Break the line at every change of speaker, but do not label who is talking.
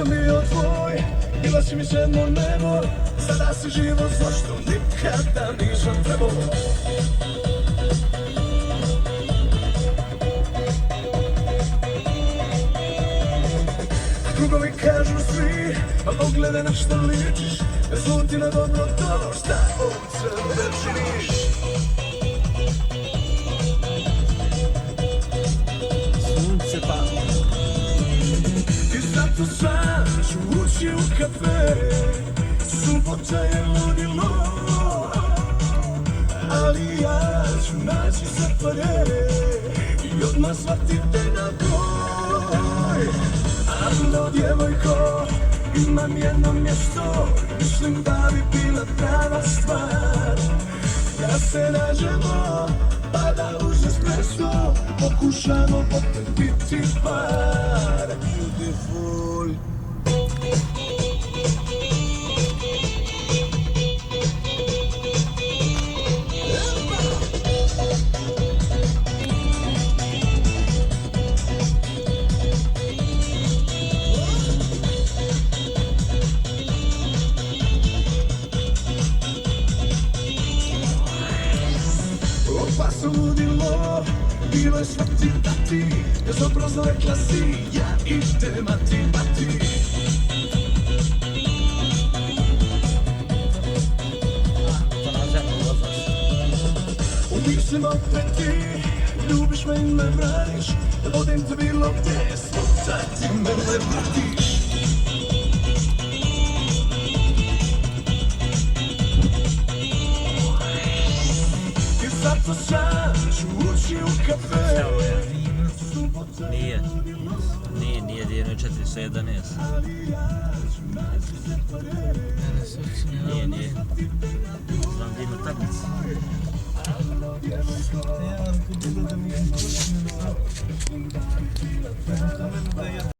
sam bio tvoj, bila si mi sedmo nebo. Sada si živo zlo što nikada nisam trebao. Drugovi kažu svi, a poglede na što ličiš. Zluti na dobro to šta od sebe činiš.
Sunce pali.
I zato sam ću ući u kafe. Subota je ludilo, ali ja ću naći sve pare i odmah shvatite na boj. Ando djevojko, imam jedno mjesto, mislim da bi bila prava stvar da se nađemo, pa da uz espresso pokušamo opet biti par. Beautiful. Pa se ludilo, bilo je sve ti dati, ja sam prozno rekla si, ja idem a ti pati.
To na zemlju odlaš.
U mislima opet ti, ljubiš me i me braniš, da vodim te bilo gdje, svuda ti me ne vratiš. Zato sam ću ući u kafe.
Nije dijeno 411. Nije. Znam gdje ima tablica.